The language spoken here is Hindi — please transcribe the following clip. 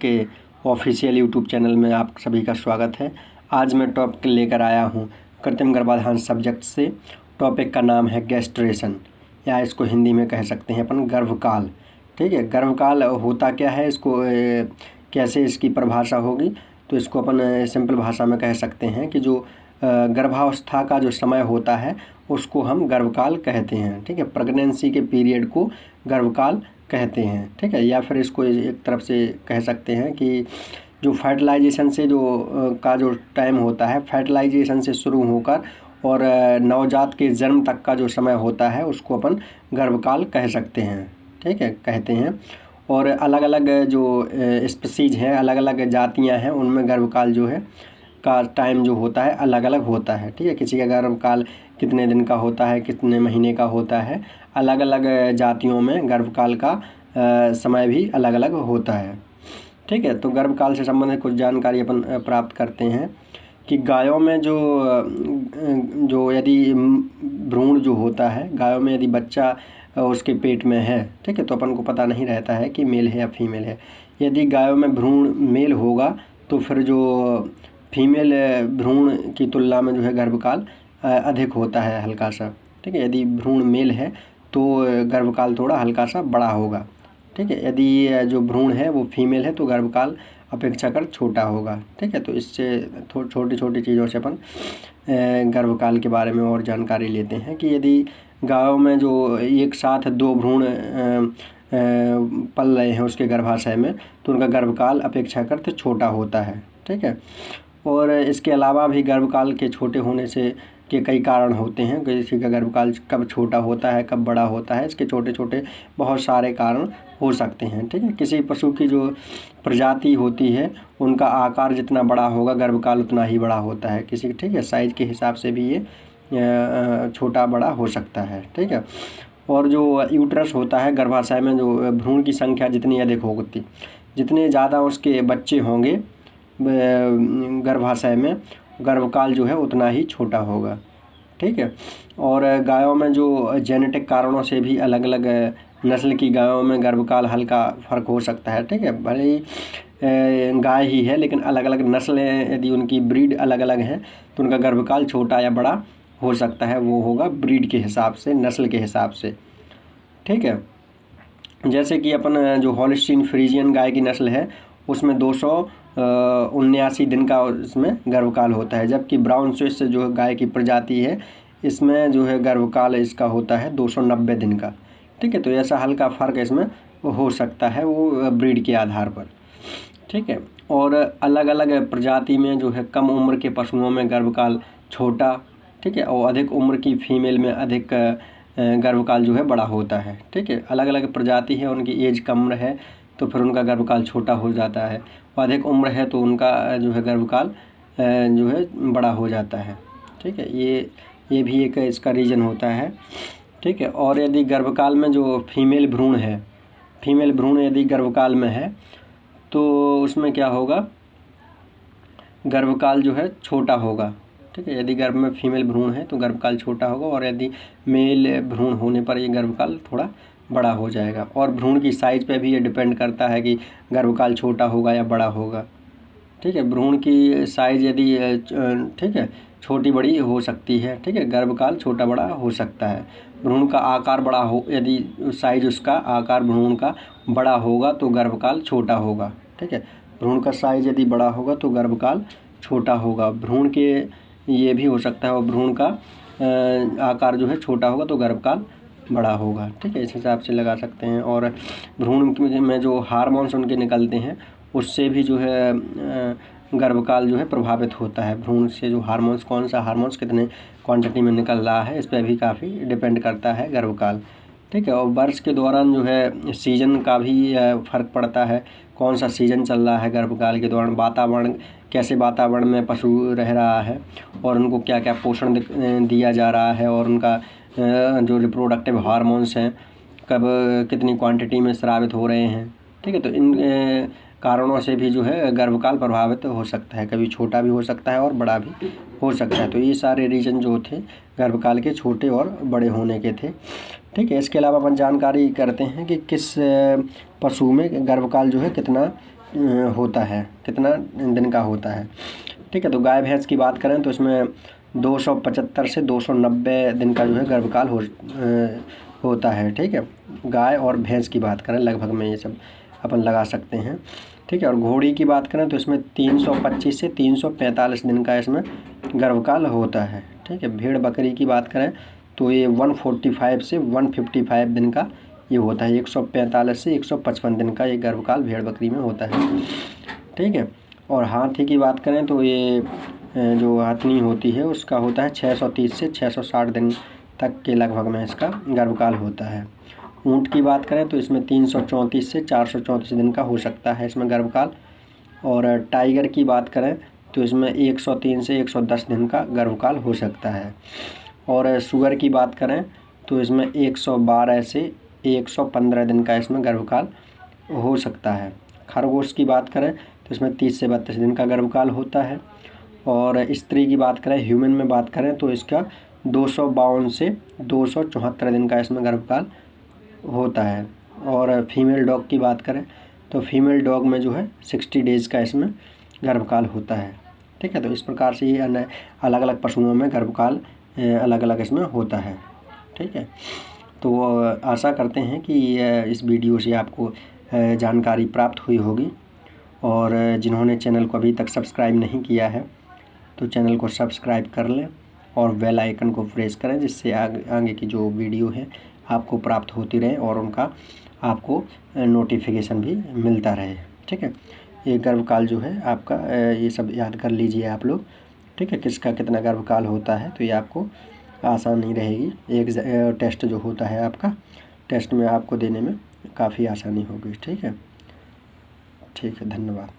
के ऑफिशियल यूट्यूब चैनल में आप सभी का स्वागत है। आज मैं टॉपिक लेकर आया हूँ कृत्रिम गर्भाधान सब्जेक्ट से। टॉपिक का नाम है गैस्ट्रेशन, या इसको हिंदी में कह सकते हैं अपन गर्भकाल। ठीक है, गर्भकाल होता क्या है, इसको कैसे इसकी परिभाषा होगी, तो इसको अपन सिंपल भाषा में कह सकते हैं कि जो गर्भावस्था का जो समय होता है उसको हम गर्भकाल कहते हैं। ठीक है, प्रेगनेंसी के पीरियड को गर्भकाल कहते हैं। ठीक है, या फिर इसको एक तरफ से कह सकते हैं कि जो फर्टिलाइजेशन से जो टाइम होता है, फर्टिलाइजेशन से शुरू होकर और नवजात के जन्म तक का जो समय होता है उसको अपन गर्भकाल कह सकते हैं। ठीक है, कहते हैं। और अलग अलग जो स्पीसीज हैं, अलग अलग जातियां हैं, उनमें गर्भकाल जो है का टाइम जो होता है अलग अलग होता है। ठीक है, किसी का गर्भकाल कितने दिन का होता है, कितने महीने का होता है, अलग अलग जातियों में गर्भकाल का समय भी अलग अलग होता है। ठीक है, तो गर्भकाल से संबंधित कुछ जानकारी अपन प्राप्त करते हैं कि गायों में जो यदि भ्रूण जो होता है, गायों में यदि बच्चा उसके पेट में है, ठीक है, तो अपन को पता नहीं रहता है कि मेल है या फीमेल है। यदि गायों में भ्रूण मेल होगा तो फिर जो फीमेल भ्रूण की तुलना में जो है गर्भकाल अधिक होता है, हल्का सा। ठीक है, यदि भ्रूण मेल है तो गर्भकाल थोड़ा हल्का सा बड़ा होगा। ठीक है, यदि जो भ्रूण है वो फीमेल है तो गर्भकाल अपेक्षाकृत छोटा होगा। ठीक है, तो इससे छोटी छोटी चीज़ों से अपन गर्भकाल के बारे में और जानकारी लेते हैं कि यदि गायों में जो एक साथ दो भ्रूण पल रहे हैं उसके गर्भाशय में, तो उनका गर्भकाल अपेक्षाकृत छोटा होता है। ठीक है, और इसके अलावा भी गर्भकाल के छोटे होने से के कई कारण होते हैं। किसी का गर्भकाल कब छोटा होता है, कब बड़ा होता है, इसके छोटे छोटे बहुत सारे कारण हो सकते हैं। ठीक है, किसी पशु की जो प्रजाति होती है उनका आकार जितना बड़ा होगा गर्भकाल उतना ही बड़ा होता है। किसी, ठीक है, साइज के हिसाब से भी ये छोटा बड़ा हो सकता है। ठीक है, और जो यूट्रस होता है, गर्भाशय में जो भ्रूण की संख्या जितनी अधिक होगी, जितने ज़्यादा उसके बच्चे होंगे गर्भाशय में, गर्भकाल जो है उतना ही छोटा होगा। ठीक है, और गायों में जो जेनेटिक कारणों से भी अलग अलग नस्ल की गायों में गर्भकाल हल्का फ़र्क हो सकता है। ठीक है, भले ही गाय ही है लेकिन अलग अलग नस्लें, यदि उनकी ब्रीड अलग अलग है तो उनका गर्भकाल छोटा या बड़ा हो सकता है। वो होगा ब्रीड के हिसाब से, नस्ल के हिसाब से। ठीक है, जैसे कि अपन जो हॉलिस्टीन फ्रीजियन गाय की नस्ल है उसमें 279 दिन का इसमें गर्भकाल होता है, जबकि ब्राउन स्विस जो गाय की प्रजाति है इसमें जो है गर्भकाल इसका होता है 290 दिन का। ठीक है, तो ऐसा हल्का फ़र्क इसमें हो सकता है वो ब्रीड के आधार पर। ठीक है, और अलग अलग प्रजाति में जो है कम उम्र के पशुओं में गर्भकाल छोटा, ठीक है, और अधिक उम्र की फीमेल में अधिक गर्भकाल जो है बड़ा होता है। ठीक है, अलग अलग प्रजाति है, उनकी एज कम है तो फिर उनका गर्भकाल छोटा हो जाता है, और अधिक उम्र है तो उनका जो है गर्भकाल जो है बड़ा हो जाता है। ठीक है, ये भी एक इसका रीज़न होता है। ठीक है, और यदि गर्भकाल में जो फीमेल भ्रूण है, फीमेल भ्रूण यदि गर्भकाल में है तो उसमें क्या होगा, गर्भकाल जो है छोटा होगा। ठीक है, यदि गर्भ में फीमेल भ्रूण है तो गर्भकाल छोटा होगा, और यदि मेल भ्रूण होने पर ये गर्भकाल थोड़ा बड़ा हो जाएगा। और भ्रूण की साइज़ पे भी ये डिपेंड करता है कि गर्भकाल छोटा होगा या बड़ा होगा। ठीक है, भ्रूण की साइज़ यदि ठीक है छोटी बड़ी हो सकती है। ठीक है, गर्भकाल छोटा बड़ा हो सकता है। भ्रूण का आकार बड़ा हो, यदि साइज उसका आकार भ्रूण का बड़ा होगा तो गर्भकाल छोटा होगा। ठीक है, भ्रूण का साइज यदि बड़ा होगा तो गर्भकाल छोटा होगा। भ्रूण के ये भी हो सकता है, और भ्रूण का आकार जो है छोटा होगा तो गर्भकाल बड़ा होगा। ठीक है, इस हिसाब से लगा सकते हैं। और भ्रूण में जो हार्मोन्स उनके निकलते हैं उससे भी जो है गर्भकाल जो है प्रभावित होता है। भ्रूण से जो हार्मोन्स, कौन सा हार्मोन्स कितने क्वांटिटी में निकल रहा है, इस पर भी काफ़ी डिपेंड करता है गर्भकाल। ठीक है, और वर्ष के दौरान जो है सीजन का भी फ़र्क पड़ता है, कौन सा सीज़न चल रहा है गर्भकाल के दौरान, वातावरण कैसे वातावरण में पशु रह रहा है, और उनको क्या क्या पोषण दिया जा रहा है, और उनका जो रिप्रोडक्टिव हार्मोन्स हैं कब कितनी क्वांटिटी में स्रावित हो रहे हैं। ठीक है, तो इन कारणों से भी जो है गर्भकाल प्रभावित हो सकता है, कभी छोटा भी हो सकता है और बड़ा भी हो सकता है। तो ये सारे रीज़न जो थे गर्भकाल के छोटे और बड़े होने के थे। ठीक है, इसके अलावा अपन जानकारी करते हैं कि किस पशु में गर्भकाल जो है कितना होता है, कितना दिन का होता है। ठीक है, तो गाय भैंस की बात करें तो इसमें 275 से 290 दिन का जो है गर्भकाल होता है। ठीक है, गाय और भैंस की बात करें लगभग में ये सब अपन लगा सकते हैं। ठीक है, और घोड़ी की बात करें तो इसमें 325 से 345 दिन का इसमें गर्भकाल होता है। ठीक है, भेड़ बकरी की बात करें तो ये 145 से 155 दिन का ये होता है। 145 से 155 दिन का ये गर्भकाल भेड़ बकरी में होता है। ठीक है, और हाथी की बात करें तो ये जो हाथनी होती है उसका होता है 630 से 660 दिन तक के लगभग में इसका गर्भकाल होता है। ऊँट की बात करें तो इसमें 334 से 434 दिन का हो सकता है इसमें गर्भकाल। और टाइगर की बात करें तो इसमें 103 से 110 दिन का गर्भकाल हो सकता है। और सुअर की बात करें तो इसमें 112 से 115 दिन का इसमें गर्भकाल हो सकता है। खरगोश की बात करें तो इसमें 30 से 32 दिन का गर्भकाल होता है। और स्त्री की बात करें, ह्यूमन में बात करें तो इसका 252 से 274 दिन का इसमें गर्भकाल होता है। और फीमेल डॉग की बात करें तो फीमेल डॉग में जो है 60 डेज़ का इसमें गर्भकाल होता है। ठीक है, तो इस प्रकार से ये अलग अलग पशुओं में गर्भकाल अलग अलग इसमें होता है। ठीक है, तो आशा करते हैं कि इस वीडियो से आपको जानकारी प्राप्त हुई होगी। और जिन्होंने चैनल को अभी तक सब्सक्राइब नहीं किया है तो चैनल को सब्सक्राइब कर लें और बेल आइकन को प्रेस करें, जिससे आगे की जो वीडियो है आपको प्राप्त होती रहे और उनका आपको नोटिफिकेशन भी मिलता रहे। ठीक है, ये गर्भकाल जो है आपका ये सब याद कर लीजिए आप लोग। ठीक है, किसका कितना गर्भकाल होता है तो ये आपको आसानी रहेगी। एक टेस्ट जो होता है आपका, टेस्ट में आपको देने में काफ़ी आसानी होगी। ठीक है, धन्यवाद।